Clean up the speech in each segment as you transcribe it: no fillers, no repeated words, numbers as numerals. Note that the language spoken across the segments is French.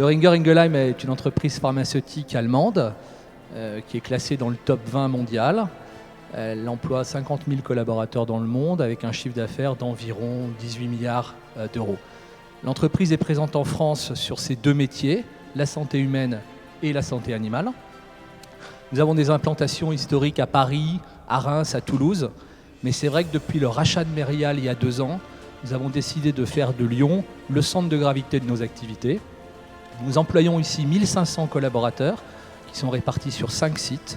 Boehringer Ingelheim est une entreprise pharmaceutique allemande qui est classée dans le top 20 mondial. Elle emploie 50 000 collaborateurs dans le monde avec un chiffre d'affaires d'environ 18 milliards d'euros. L'entreprise est présente en France sur ces deux métiers, la santé humaine et la santé animale. Nous avons des implantations historiques à Paris, à Reims, à Toulouse. Mais c'est vrai que depuis le rachat de Mérial il y a 2 ans, nous avons décidé de faire de Lyon le centre de gravité de nos activités. Nous employons ici 1500 collaborateurs qui sont répartis sur 5 sites.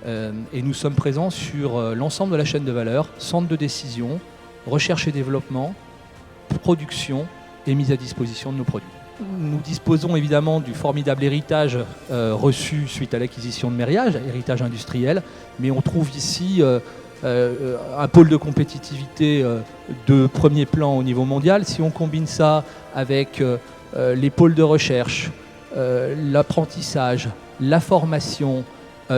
Et nous sommes présents sur l'ensemble de la chaîne de valeur, centre de décision, recherche et développement, production et mise à disposition de nos produits. Nous disposons évidemment du formidable héritage reçu suite à l'acquisition de Mérial, héritage industriel, mais on trouve ici un pôle de compétitivité de premier plan au niveau mondial. Si on combine ça avec les pôles de recherche, l'apprentissage, la formation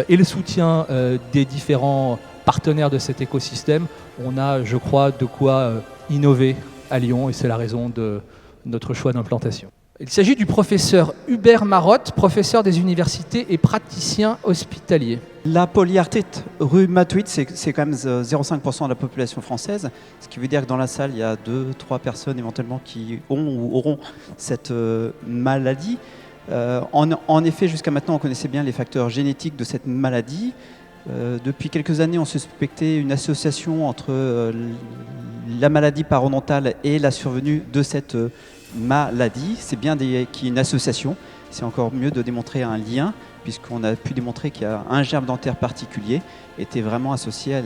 et le soutien des différents partenaires de cet écosystème, on a, je crois, de quoi innover à Lyon et c'est la raison de notre choix d'implantation. Il s'agit du professeur Hubert Marotte, professeur des universités et praticien hospitalier. La polyarthrite rhumatoïde, c'est quand même 0,5% de la population française, ce qui veut dire que dans la salle, il y a 2-3 personnes éventuellement qui ont ou auront cette maladie. En effet, jusqu'à maintenant, on connaissait bien les facteurs génétiques de cette maladie. Depuis quelques années, on suspectait une association entre la maladie parodontale et la survenue de cette maladie. C'est bien qu'il y ait une association. C'est encore mieux de démontrer un lien, puisqu'on a pu démontrer qu'il y a un germe dentaire particulier était vraiment associé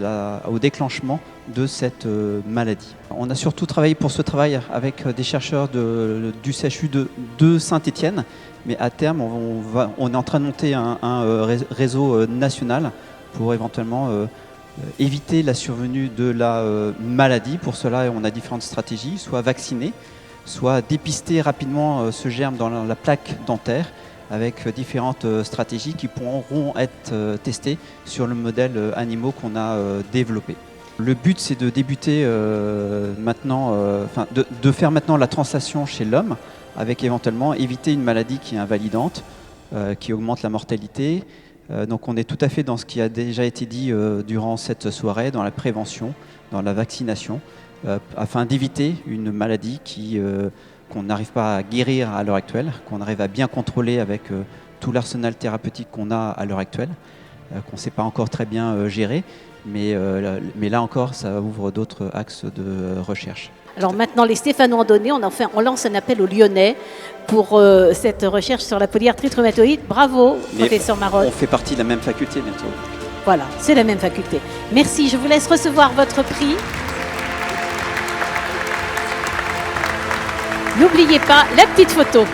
au déclenchement de cette maladie. On a surtout travaillé pour ce travail avec des chercheurs du CHU de Saint-Étienne, mais à terme, on est en train de monter un réseau national pour éventuellement éviter la survenue de la maladie. Pour cela, on a différentes stratégies, soit vacciner, soit dépister rapidement ce germe dans la plaque dentaire avec différentes stratégies qui pourront être testées sur le modèle animaux qu'on a développé. Le but, c'est de débuter maintenant, de faire maintenant la translation chez l'homme avec éventuellement éviter une maladie qui est invalidante, qui augmente la mortalité. Donc on est tout à fait dans ce qui a déjà été dit durant cette soirée, dans la prévention, dans la vaccination, afin d'éviter une maladie qu'on n'arrive pas à guérir à l'heure actuelle, qu'on arrive à bien contrôler avec tout l'arsenal thérapeutique qu'on a à l'heure actuelle, qu'on ne sait pas encore très bien gérer, mais là encore, ça ouvre d'autres axes de recherche. Alors maintenant, les Stéphanois donnés, on lance un appel aux Lyonnais pour cette recherche sur la polyarthrite rhumatoïde. Bravo, professeur Marotte. On fait partie de la même faculté bientôt. Voilà, c'est la même faculté. Merci, je vous laisse recevoir votre prix. N'oubliez pas la petite photo.